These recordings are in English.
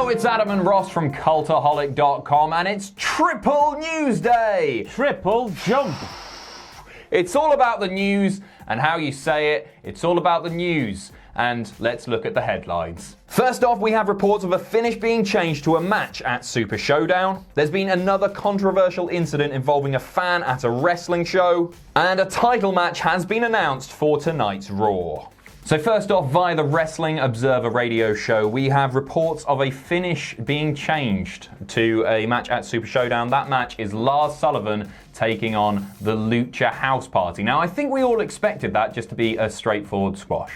it's Adam and Ross from Cultaholic.com, and it's Triple News Day! Triple jump! It's all about the news and how you say it. It's all about the news. And let's look at the headlines. First off, we have reports of a finish being changed to a match at Super ShowDown. There's been another controversial incident involving a fan at a wrestling show. And a title match has been announced for tonight's Raw. So first off, via the Wrestling Observer radio show, we have reports of a finish being changed to a match at Super ShowDown. That match is Lars Sullivan taking on the Lucha House Party. Now, I think we all expected that just to be a straightforward squash.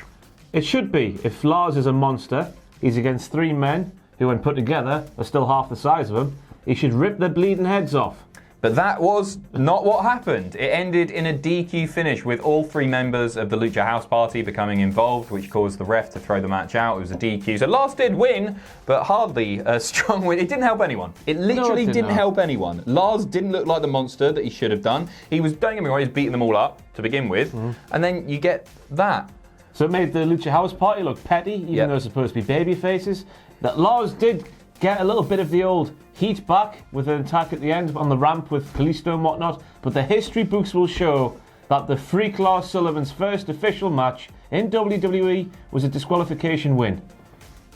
It should be. If Lars is a monster, he's against three men who, when put together, are still half the size of him. He should rip their bleeding heads off. But that was not what happened. It ended in a DQ finish with all three members of the Lucha House Party becoming involved, which caused the ref to throw the match out. It was a DQ. So Lars did win, but hardly a strong win. It didn't help anyone. It literally didn't help anyone. Lars didn't look like the monster that he should have done. He was, don't get me wrong, he was beating them all up to begin with. And then you get that. So it made the Lucha House Party look petty, even though they're supposed to be baby faces. That Lars did get a little bit of the old heat back with an attack at the end on the ramp with Kalisto and whatnot, but the history books will show that the Freak Lars Sullivan's first official match in WWE was a disqualification win.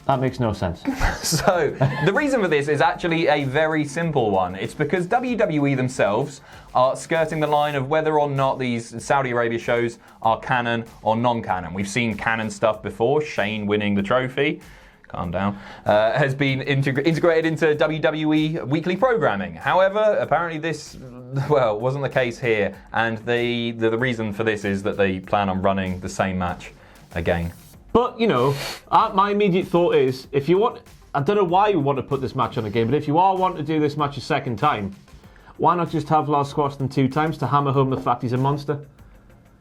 That makes no sense. So, the reason for this is actually a very simple one. It's because WWE themselves are skirting the line of whether or not these Saudi Arabia shows are canon or non-canon. We've seen canon stuff before, Shane winning the trophy. Calm down, has been integrated into WWE weekly programming. However, apparently this, well, wasn't the case here. And the reason for this is that they plan on running the same match again. But, you know, my immediate thought is, if you want, I don't know why you want to put this match on again, but if you are wanting to do this match a second time, why not just have Lars squash them 2 times to hammer home the fact he's a monster?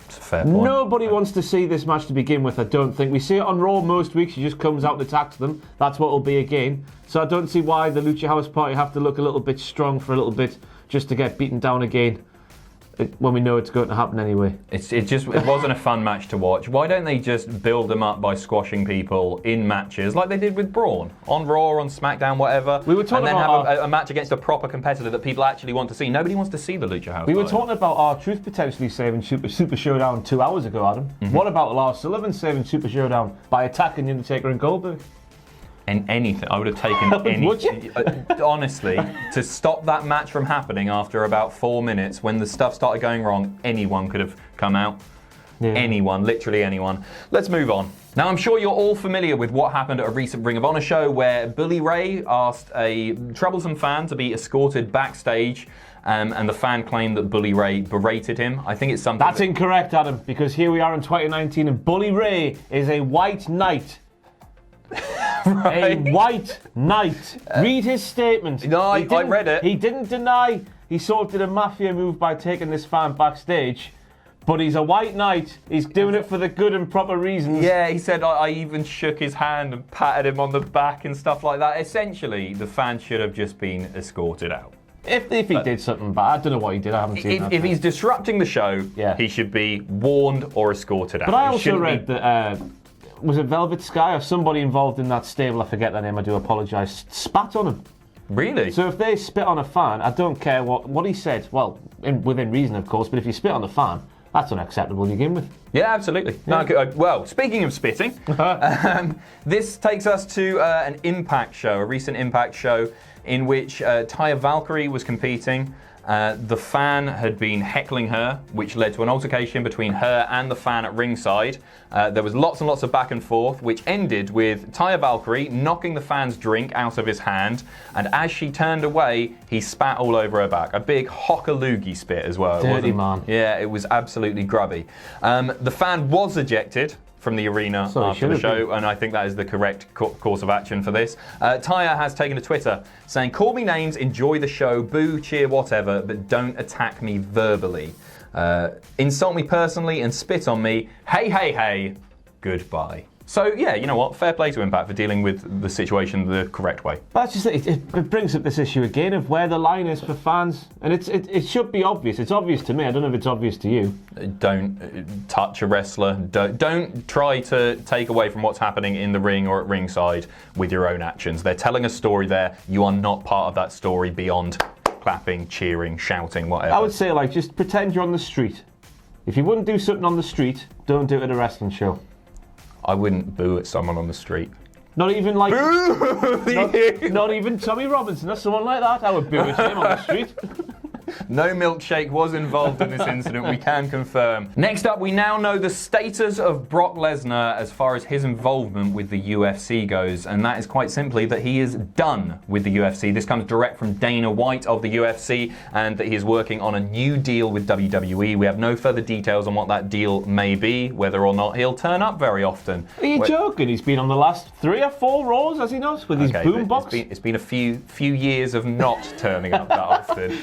It's a fair point. Nobody wants to see this match to begin with, I don't think. We see it on Raw most weeks. He just comes out and attacks them. That's what it'll be again. So I don't see why the Lucha House Party have to look a little bit strong for a little bit just to get beaten down again when we know it's going to happen anyway. It wasn't a fun match to watch. Why don't they just build them up by squashing people in matches like they did with Braun on Raw, on SmackDown, whatever? We were talking and then about have a match against a proper competitor that people actually want to see. Nobody wants to see the Lucha House. We were talking about R-Truth potentially saving Super ShowDown 2 hours ago, Adam. What about Lars Sullivan saving Super ShowDown by attacking The Undertaker and Goldberg? And anything. I would have taken anything. Honestly, to stop that match from happening after about 4 minutes, when the stuff started going wrong, anyone could have come out. Yeah. Anyone, literally anyone. Let's move on. Now, I'm sure you're all familiar with what happened at a recent Ring of Honor show where Bully Ray asked a troublesome fan to be escorted backstage, and the fan claimed that Bully Ray berated him. I think it's something. That's incorrect, Adam, because here we are in 2019 and Bully Ray is a white knight. Right. A white knight. Read his statement. No, I read it. He didn't deny he sort of did a mafia move by taking this fan backstage, but he's a white knight. He's doing it for the good and proper reasons. Yeah, he said I even shook his hand and patted him on the back and stuff like that. Essentially, the fan should have just been escorted out. If he did something bad, I don't know what he did. I haven't seen that. If he's disrupting the show, he should be warned or escorted out. But I also read that. Was it Velvet Sky or somebody involved in that stable, I forget their name, I do apologise, spat on him. Really? So if they spit on a fan, I don't care what he said, well, within reason of course, but if you spit on the fan, that's unacceptable to begin with. Yeah, absolutely. Yeah. No, well, speaking of spitting, this takes us to an Impact show, a recent Impact show in which Taya Valkyrie was competing. The fan had been heckling her, which led to an altercation between her and the fan at ringside. There was lots and lots of back and forth, which ended with Taya Valkyrie knocking the fan's drink out of his hand, and as she turned away, he spat all over her back. A big hocker-loogie spit as well. Dirty man. Yeah, it was absolutely grubby. The fan was ejected from the arena after the show, and I think that is the correct course of action for this. Taya has taken to Twitter saying, "Call me names, enjoy the show, boo, cheer, whatever, but don't attack me verbally. Insult me personally and spit on me. Hey, hey, hey, goodbye." So, yeah, you know what? Fair play to Impact for dealing with the situation the correct way. That's just it brings up this issue again of where the line is for fans. And it should be obvious. It's obvious to me. I don't know if it's obvious to you. Don't touch a wrestler. Don't try to take away from what's happening in the ring or at ringside with your own actions. They're telling a story there. You are not part of that story beyond clapping, cheering, shouting, whatever. I would say, like, just pretend you're on the street. If you wouldn't do something on the street, don't do it at a wrestling show. I wouldn't boo at someone on the street. Not even like... not even Tommy Robinson or someone like that. I would boo at him on the street. No milkshake was involved in this incident, we can confirm. Next up, we now know the status of Brock Lesnar as far as his involvement with the UFC goes, and that is quite simply that he is done with the UFC. This comes direct from Dana White of the UFC, and that he is working on a new deal with WWE. We have no further details on what that deal may be, whether or not he'll turn up very often. Are you joking? He's been on the last 3 or 4 Raws, has he not? With his boombox? It's been a few years of not turning up that often.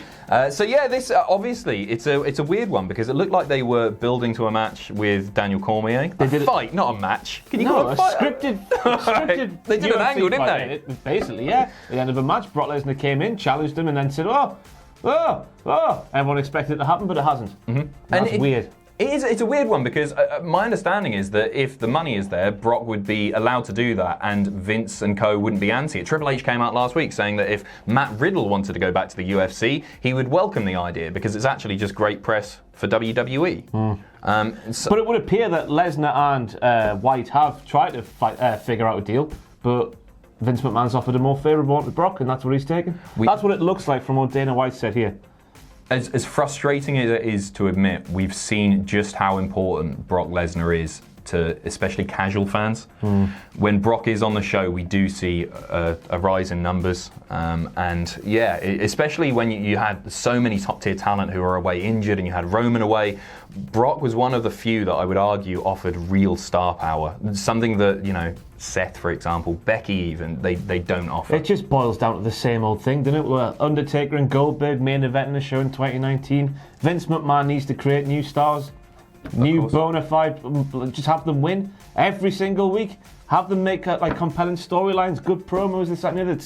So yeah, this obviously it's a weird one because it looked like they were building to a match with Daniel Cormier. They did a fight, not a match. Can you call it a fight? Scripted. They did an angle, didn't they? Basically, yeah. At the end of a match, Brock Lesnar came in, challenged him, and then said, "Oh." Everyone expected it to happen, but it hasn't. Mm-hmm. That's weird. It's a weird one because my understanding is that if the money is there, Brock would be allowed to do that and Vince and co wouldn't be anti it. Triple H came out last week saying that if Matt Riddle wanted to go back to the UFC, he would welcome the idea because it's actually just great press for WWE. But it would appear that Lesnar and White have tried to figure out a deal, but Vince McMahon's offered a more favourable one to Brock, and that's what he's taken. That's what it looks like from what Dana White said here. As frustrating as it is to admit, we've seen just how important Brock Lesnar is to especially casual fans. When Brock is on the show, we do see a rise in numbers. And yeah, especially when you had so many top tier talent who are away injured and you had Roman away, Brock was one of the few that I would argue offered real star power. Something that, you know, Seth, for example, Becky even, they don't offer. It just boils down to the same old thing, doesn't it? Well, Undertaker and Goldberg main event in the show in 2019. Vince McMahon needs to create new stars. New bona fide, just have them win every single week. Have them make like compelling storylines, good promos, this, that, and the other.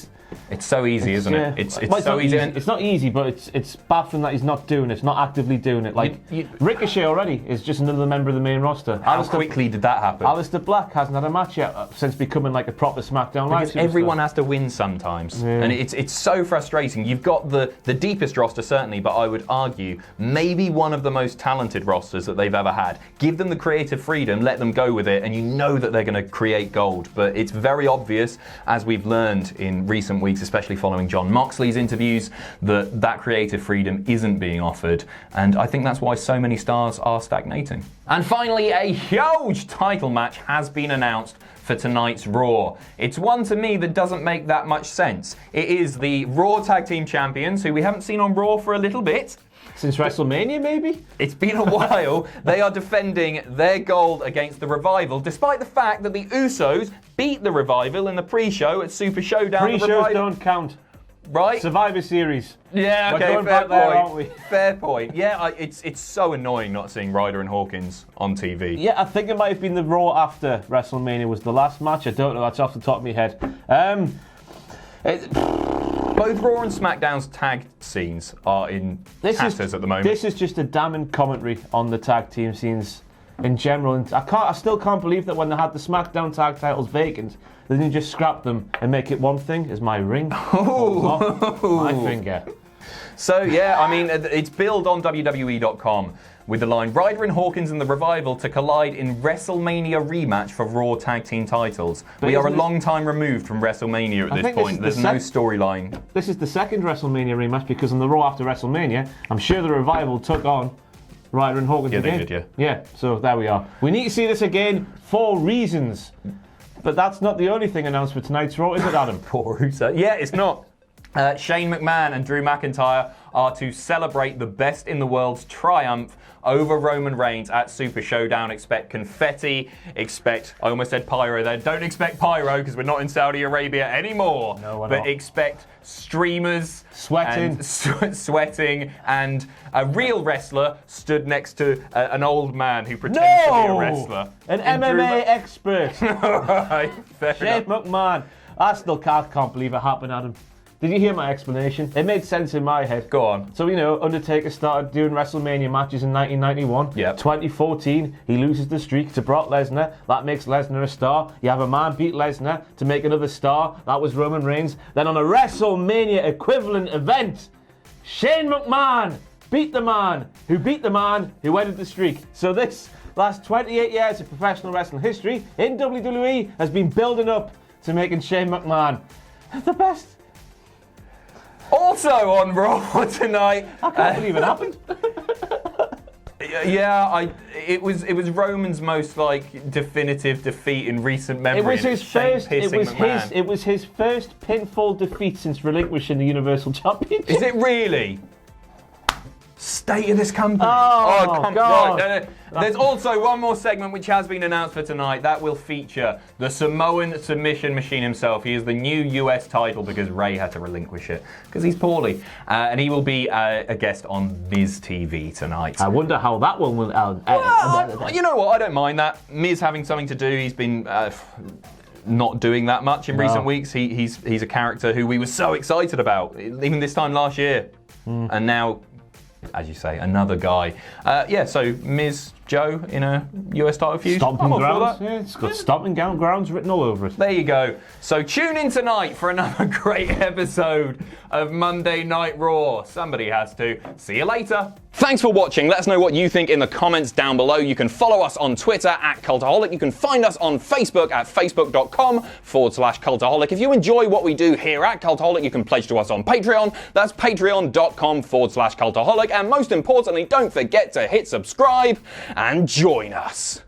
It's so easy, isn't it? It's so easy. It's not easy, but it's baffling that he's not doing it. It's not actively doing it. Like Ricochet already is just another member of the main roster. How quickly did that happen? Aleister Black hasn't had a match yet since becoming like a proper SmackDown Live. Because everyone has to win sometimes, and it's so frustrating. You've got the deepest roster certainly, but I would argue maybe one of the most talented rosters that they've ever had. Give them the creative freedom, let them go with it, and you know that they're going to create gold. But it's very obvious, as we've learned in recent weeks, especially following Jon Moxley's interviews, that creative freedom isn't being offered, and I think that's why so many stars are stagnating. And finally, a huge title match has been announced for tonight's Raw. It's one to me that doesn't make that much sense. It is the Raw Tag Team Champions, who we haven't seen on Raw for a little bit. Since WrestleMania, maybe? It's been a while. They are defending their gold against the Revival, despite the fact that the Usos beat the Revival in the pre-show at Super ShowDown. Pre-shows don't count. Right? Survivor Series. Yeah, okay, We're going back there, aren't we? Fair point. Yeah, it's so annoying not seeing Ryder and Hawkins on TV. Yeah, I think it might have been the Raw after WrestleMania was the last match. I don't know, that's off the top of my head. Both Raw and SmackDown's tag scenes are in tatters at the moment. This is just a damning commentary on the tag team scenes in general. And I still can't believe that when they had the SmackDown tag titles vacant, they didn't just scrap them and make it one thing. Is my ring? My finger. So yeah, I mean, it's billed on WWE.com with the line, Ryder and Hawkins and the Revival to collide in WrestleMania rematch for Raw Tag Team titles. We are a long time removed from WrestleMania at this point. There's no storyline. This is the second WrestleMania rematch because on the Raw after WrestleMania, I'm sure the Revival took on Ryder and Hawkins again. Yeah, they did, yeah. So there we are. We need to see this again for reasons. But that's not the only thing announced for tonight's Raw, is it, Adam? Poor Uso. Yeah, it's not. Shane McMahon and Drew McIntyre are to celebrate the best in the world's triumph over Roman Reigns at Super ShowDown. Expect confetti, I almost said pyro there. Don't expect pyro because we're not in Saudi Arabia anymore. No, we're but not. expect streamers, sweating, sweating, and a real wrestler stood next to an old man who pretends to be a wrestler. An MMA expert. Right, fair Shane enough. McMahon. I still can't believe it happened, Adam. Did you hear my explanation? It made sense in my head. Go on. So, Undertaker started doing WrestleMania matches in 1991. Yep. 2014, he loses the streak to Brock Lesnar. That makes Lesnar a star. You have a man beat Lesnar to make another star. That was Roman Reigns. Then on a WrestleMania equivalent event, Shane McMahon beat the man who ended the streak. So this last 28 years of professional wrestling history in WWE has been building up to making Shane McMahon the best. Also on Raw tonight. I can't believe it happened. Yeah, it was Roman's most definitive defeat in recent memory. It was his first. It was his first pinfall defeat since relinquishing the Universal Championship. Is it really? State of this company. Oh, God. Right. There's also one more segment which has been announced for tonight that will feature the Samoan submission machine himself. He is the new US title because Ray had to relinquish it because he's poorly. And he will be a guest on Miz TV tonight. I wonder how that one will. You know what? I don't mind that. Miz having something to do. He's been not doing that much in recent weeks. He's a character who we were so excited about, even this time last year. And now, as you say, another guy. So Miz Joe in a US title feud. Stomping grounds. Yeah, it's got stomping grounds written all over it. There you go. So tune in tonight for another great episode of Monday Night Raw. Somebody has to. See you later. Thanks for watching. Let us know what you think in the comments down below. You can follow us on Twitter at Cultaholic. You can find us on Facebook at facebook.com/Cultaholic. If you enjoy what we do here at Cultaholic, you can pledge to us on Patreon. That's patreon.com/Cultaholic. And most importantly, don't forget to hit subscribe and join us.